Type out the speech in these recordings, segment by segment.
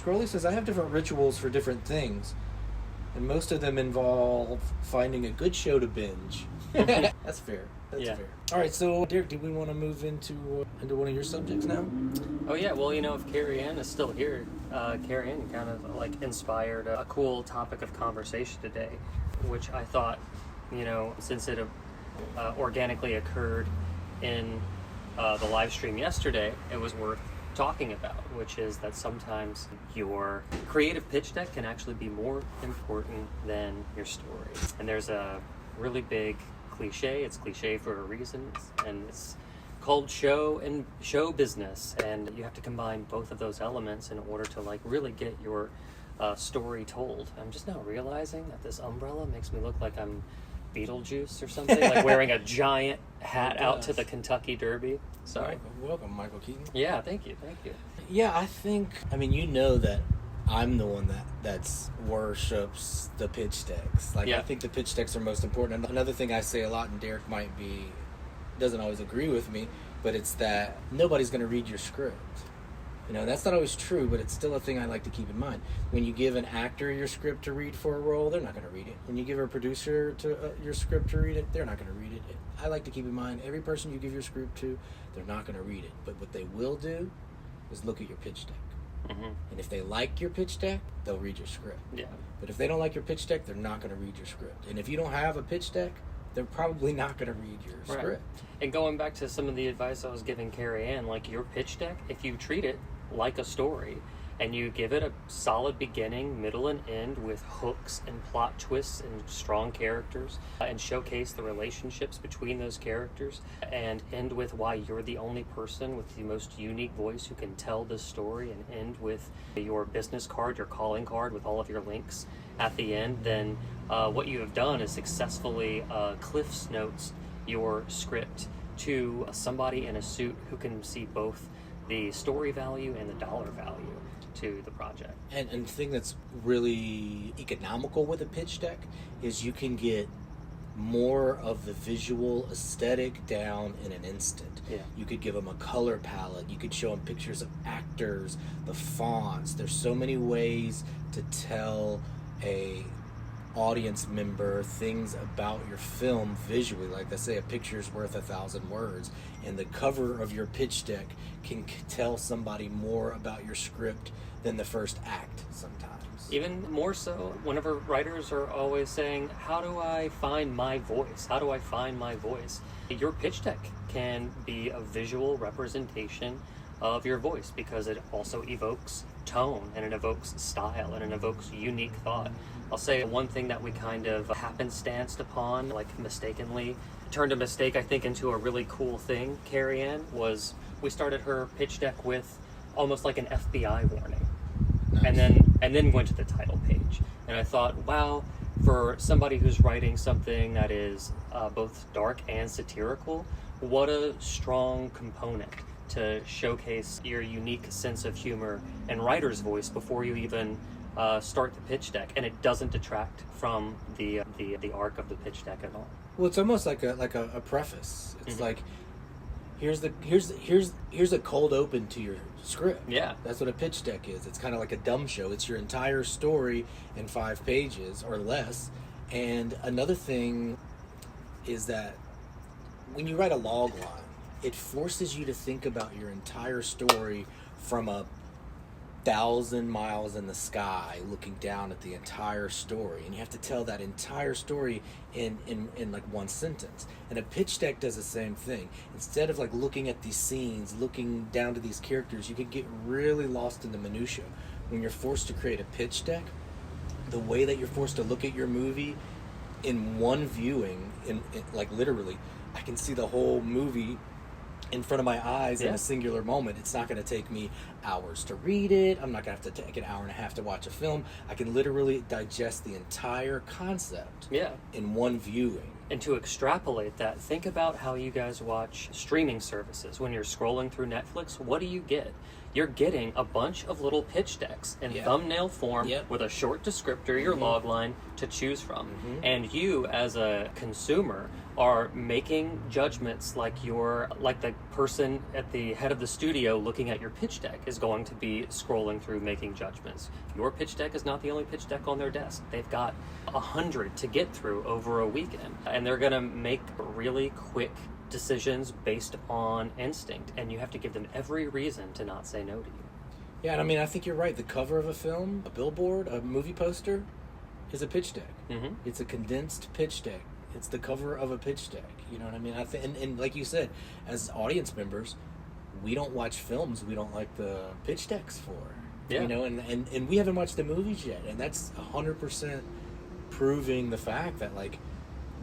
Scrolly says, I have different rituals for different things, and most of them involve finding a good show to binge. That's fair. That's fair. All right, so Derek, do we want to move into one of your subjects now? Oh yeah, well, if Carrie Ann is still here, Carrie Ann kind of like inspired a cool topic of conversation today, which I thought, since it organically occurred in the live stream yesterday, it was worth talking about, which is that sometimes your creative pitch deck can actually be more important than your story. And there's a really big cliche. It's cliche for a reason, and it's called show business, and you have to combine both of those elements in order to really get your story told. I'm just now realizing that this umbrella makes me look like I'm Beetlejuice or something, like wearing a giant hat out to the Kentucky Derby. Sorry. Welcome, Michael Keaton. Yeah, thank you. Yeah, I think, that I'm the one that's worships the pitch decks. I think the pitch decks are most important. Another thing I say a lot, and Derek doesn't always agree with me, but it's that nobody's going to read your script. That's not always true, but it's still a thing I like to keep in mind. When you give an actor your script to read for a role, they're not going to read it. When you give a producer your script to read it, they're not going to read it. I like to keep in mind, every person you give your script to, they're not going to read it. But what they will do is look at your pitch deck. Mm-hmm. And if they like your pitch deck, they'll read your script. Yeah. But if they don't like your pitch deck, they're not going to read your script. And if you don't have a pitch deck, they're probably not going to read your script. And going back to some of the advice I was giving Carrie Ann, your pitch deck, if you treat it like a story, and you give it a solid beginning, middle, and end with hooks and plot twists and strong characters, and showcase the relationships between those characters, and end with why you're the only person with the most unique voice who can tell this story, and end with your business card, your calling card with all of your links at the end, then what you have done is successfully Cliff's Notes your script to somebody in a suit who can see both the story value and the dollar value to the project. And the thing that's really economical with a pitch deck is you can get more of the visual aesthetic down in an instant. Yeah. You could give them a color palette. You could show them pictures of actors, the fonts. There's so many ways to tell a audience member things about your film visually. Like they say, a picture's worth 1,000 words, and the cover of your pitch deck can tell somebody more about your script than the first act sometimes. Even more so, whenever writers are always saying, how do I find my voice? How do I find my voice? Your pitch deck can be a visual representation of your voice, because it also evokes tone, and it evokes style, and it evokes unique thought. I'll say one thing that we kind of happenstanced upon, mistakenly turned a mistake, I think, into a really cool thing, Carrie Ann, was we started her pitch deck with almost like an FBI warning. Nice. And then went to the title page. And I thought, wow, for somebody who's writing something that is both dark and satirical, what a strong component to showcase your unique sense of humor and writer's voice before you even start the pitch deck, and it doesn't detract from the arc of the pitch deck at all. Well, it's almost like a preface. It's like, here's a cold open to your script. Yeah, that's what a pitch deck is. It's kind of like a dumb show. It's your entire story in 5 pages or less. And another thing is that when you write a log line, it forces you to think about your entire story from 1,000 miles in the sky, looking down at the entire story, and you have to tell that entire story in like one sentence. And a pitch deck does the same thing. Instead of looking at these scenes, looking down to these characters, you could get really lost in the minutia. When you're forced to create a pitch deck, the way that you're forced to look at your movie in one viewing, in literally, I can see the whole movie in front of my eyes in a singular moment. It's not going to take me hours to read it. I'm not going to have to take an hour and a half to watch a film. I can literally digest the entire concept in one viewing. And to extrapolate that, think about how you guys watch streaming services. When you're scrolling through Netflix, what do you get? you're getting a bunch of little pitch decks in thumbnail form with a short descriptor, your log line, to choose from. And you, as a consumer, are making judgments like the person at the head of the studio looking at your pitch deck is going to be scrolling through making judgments. Your pitch deck is not the only pitch deck on their desk. They've got 100 to get through over a weekend, and they're going to make really quick decisions based on instinct, and you have to give them every reason to not say no to you. Yeah, and I mean, I think you're right. The cover of a film, a billboard, a movie poster is a pitch deck. It's a condensed pitch deck. It's the cover of a pitch deck. You know what I mean? And like you said, as audience members, we don't watch films we don't like the pitch decks for. You know, and we haven't watched the movies yet, and that's 100% proving the fact that, like,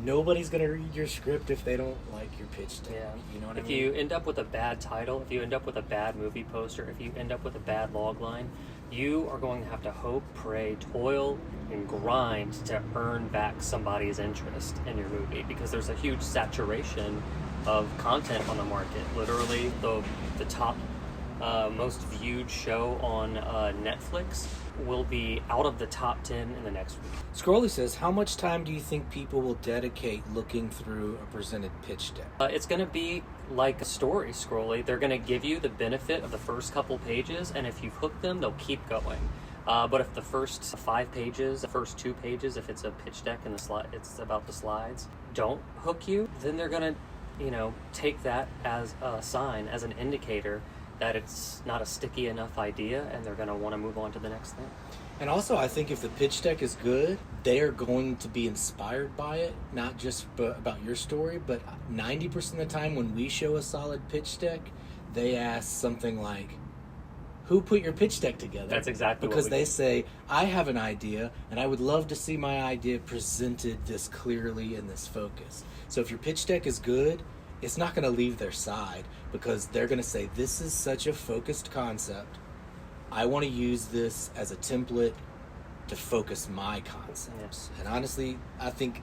nobody's going to read your script if they don't like your pitch deck. You know what I mean? If you end up with a bad title, if you end up with a bad movie poster, if you end up with a bad log line, you are going to have to hope, pray, toil, and grind to earn back somebody's interest in your movie, because there's a huge saturation of content on the market. Literally, the top most viewed show on Netflix will be out of the top 10 in the next week. Scrolly says, how much time do you think people will dedicate looking through a presented pitch deck? It's going to be like a story, Scrolly. They're going to give you the benefit of the first couple pages, and if you've hooked them, they'll keep going. But if the first 5 pages, the first 2 pages, if it's a pitch deck and it's about the slides, don't hook you, then they're going to, take that as a sign, as an indicator that it's not a sticky enough idea, and they're going to want to move on to the next thing. And also, I think if the pitch deck is good, they are going to be inspired by it, not just about your story, but 90% of the time when we show a solid pitch deck, they ask something like, who put your pitch deck together? That's exactly because what we they do. say, I have an idea, and I would love to see my idea presented this clearly in this focus. So if your pitch deck is good, it's not going to leave their side, because they're going to say, this is such a focused concept. I want to use this as a template to focus my concepts. And honestly, I think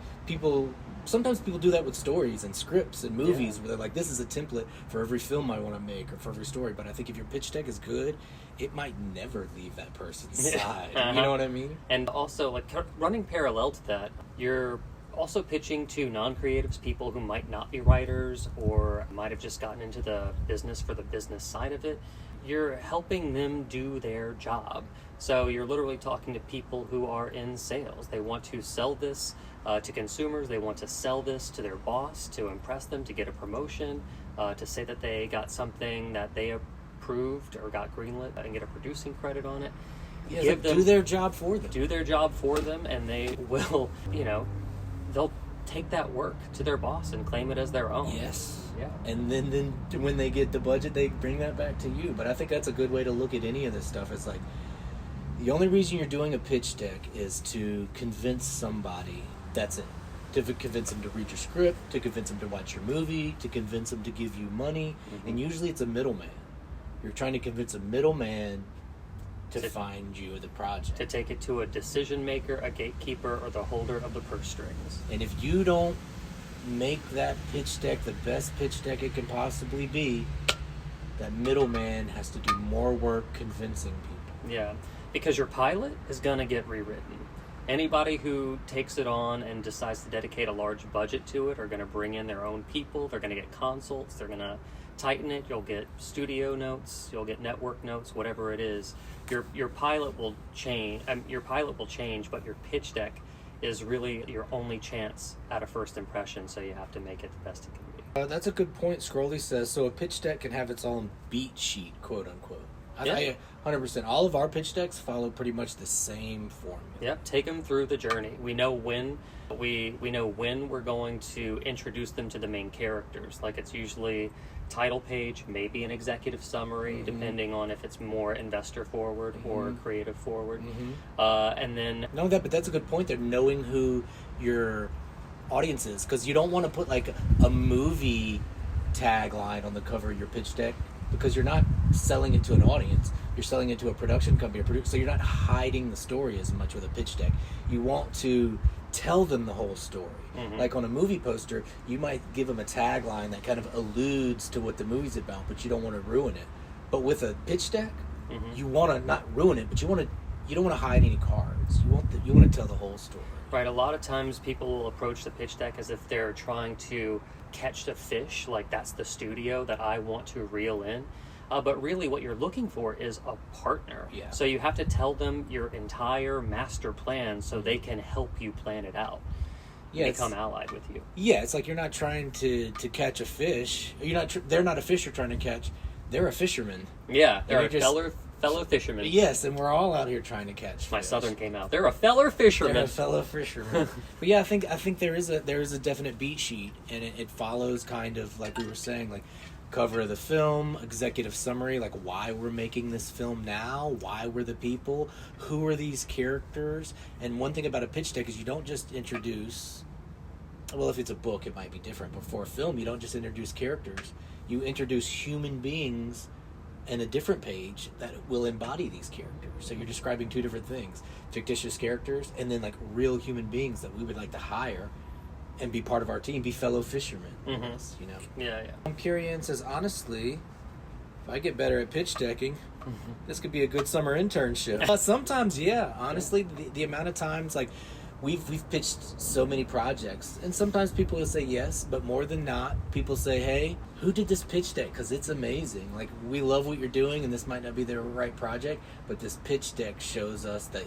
sometimes people do that with stories and scripts and movies, where they're like, this is a template for every film I want to make or for every story. But I think if your pitch deck is good, it might never leave that person's side. You know what I mean? And also, like, running parallel to that, you're also pitching to non-creatives, people who might not be writers or might have just gotten into the business for the business side of it. You're helping them do their job. So you're literally talking to people who are in sales. They want to sell this to consumers. They want to sell this to their boss to impress them, to get a promotion, to say that they got something that they approved or got greenlit and get a producing credit on it. Yeah, do their job for them. Do their job for them, and they will, they'll take that work to their boss and claim it as their own. Yes. Yeah. And then when they get the budget, they bring that back to you. But I think that's a good way to look at any of this stuff. It's like, the only reason you're doing a pitch deck is to convince somebody. That's it. To convince them to read your script, to convince them to watch your movie, to convince them to give you money. And usually it's a middleman. You're trying to convince a middleman to find you the project. To take it to a decision maker, a gatekeeper, or the holder of the purse strings. And if you don't make that pitch deck the best pitch deck it can possibly be, that middleman has to do more work convincing people. Yeah, because your pilot is going to get rewritten. Anybody who takes it on and decides to dedicate a large budget to it are going to bring in their own people. They're going to get consults. They're going to tighten it. You'll get studio notes. You'll get network notes. Whatever it is, your pilot will change. Your pilot will change, but your pitch deck is really your only chance at a first impression. So you have to make it the best it can be. That's a good point. Scrolly says, so a pitch deck can have its own beat sheet, quote unquote. I 100%. All of our pitch decks follow pretty much the same formula. Yep, take them through the journey. We know when we're going to introduce them to the main characters. Like, it's usually title page, maybe an executive summary, depending on if it's more investor forward or creative forward. And then but that's a good point there, knowing who your audience is, because you don't want to put like a movie tagline on the cover of your pitch deck, because you're not selling it to an audience, you're selling it to a production company, so you're not hiding the story as much with a pitch deck. You want to tell them the whole story. Like on a movie poster, you might give them a tagline that kind of alludes to what the movie's about, but you don't want to ruin it. But with a pitch deck, Mm-hmm. you want to not ruin it, but you don't want to hide any cards. You want to tell the whole story. Right. A lot of times people will approach the pitch deck as if they're trying to catch the fish, like that's the studio that I want to reel in. But really what you're looking for is a partner. Yeah. So you have to tell them your entire master plan so they can help you plan it out. Yeah, become allied with you. Yeah, it's like you're not trying to catch a fish. They're not a fish you're trying to catch. They're a fisherman. Yeah, they're just, fellow fishermen. Yes, and we're all out here trying to catch fish. My southern came out. They're a fellow fisherman. They're a fellow fisherman. But yeah, I think there is a definite beat sheet, and it follows kind of like we were saying, like cover of the film, executive summary, like why we're making this film now, why we're the people, who are these characters. And one thing about a pitch deck is you don't just introduce, well, if it's a book it might be different, but for a film you don't just introduce characters, you introduce human beings and a different page that will embody these characters. So you're describing two different things, fictitious characters and then like real human beings that we would like to hire and be part of our team, be fellow fishermen. Mm-hmm. You know. Yeah. Kyrian says, honestly, if I get better at pitch decking, this could be a good summer internship. Sometimes, yeah. Honestly, the amount of times, like, we've pitched so many projects, and sometimes people will say yes, but more than not, people say, hey, who did this pitch deck? Because it's amazing. Like, we love what you're doing, and this might not be the right project, but this pitch deck shows us that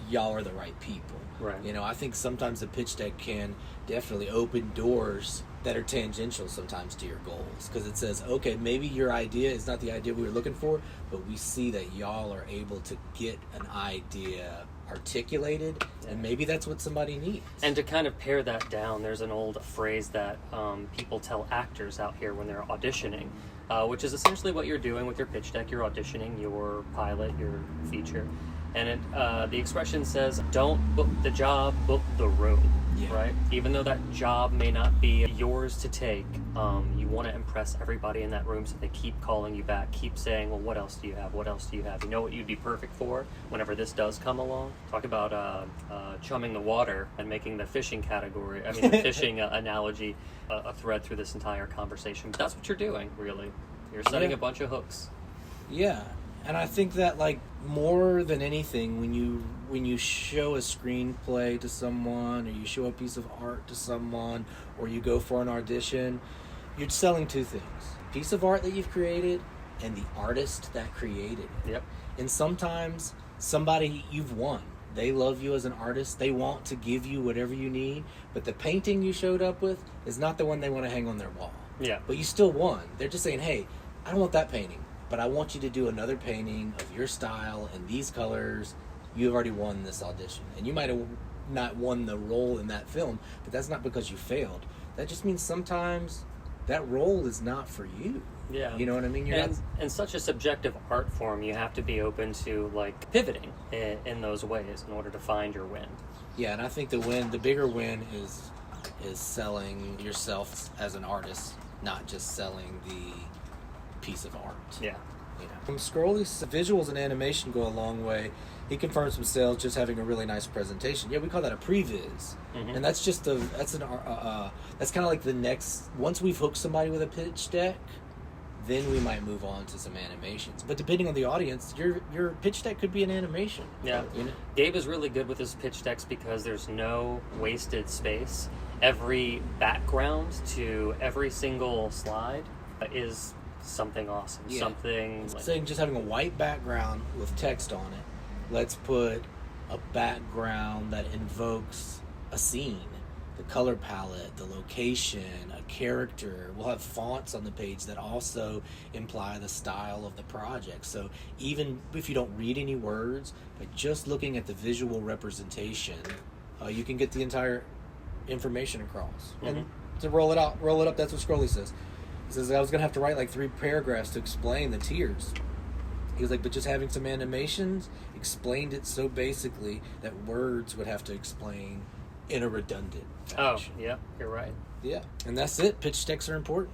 y'all are the right people. Right. You know, I think sometimes the pitch deck can definitely open doors that are tangential sometimes to your goals, because it says, okay, maybe your idea is not the idea we were looking for, but we see that y'all are able to get an idea articulated, and maybe that's what somebody needs. And to kind of pare that down, there's an old phrase that people tell actors out here when they're auditioning, which is essentially what you're doing with your pitch deck. You're auditioning your pilot, your feature. And the expression says, don't book the job, book the room, right? Even though that job may not be yours to take, you want to impress everybody in that room, so they keep calling you back, keep saying, well, what else do you have? What else do you have? You know what you'd be perfect for whenever this does come along? Talk about chumming the water and making the fishing category, the fishing analogy a thread through this entire conversation. But that's what you're doing, really. You're setting a bunch of hooks. Yeah. And I think that, like, more than anything, when you show a screenplay to someone, or you show a piece of art to someone, or you go for an audition, you're selling two things: piece of art that you've created and the artist that created it. Yep. And sometimes somebody you've won, they love you as an artist, they want to give you whatever you need, but the painting you showed up with is not the one they want to hang on their wall. Yeah. But you still won. They're just saying, hey, I don't want that painting, but I want you to do another painting of your style and these colors. You've already won this audition. And you might have not won the role in that film, but that's not because you failed. That just means sometimes that role is not for you. Yeah. You know what I mean? In such a subjective art form, you have to be open to, like, pivoting in those ways in order to find your win. Yeah, and I think the bigger win is selling yourself as an artist, not just selling the piece of art. Yeah. You know. Scrolly visuals and animation go a long way. He confirms some sales just having a really nice presentation. Yeah, we call that a previs, and that's just that's kind of like the next. Once we've hooked somebody with a pitch deck, then we might move on to some animations. But depending on the audience, your pitch deck could be an animation. Yeah. You know? Gabe is really good with his pitch decks because there's no wasted space. Every background to every single slide is something awesome. Yeah. Something like, saying just having a white background with text on it. Let's put a background that invokes a scene, the color palette, the location, a character. We'll have fonts on the page that also imply the style of the project. So even if you don't read any words, by just looking at the visual representation, you can get the entire information across. And to roll it up, that's what Scrolly says. He says, I was going to have to write like 3 paragraphs to explain the tiers. He was like, but just having some animations explained it so basically that words would have to explain in a redundant fashion. Oh, yeah, you're right. Yeah, and that's it. Pitch decks are important.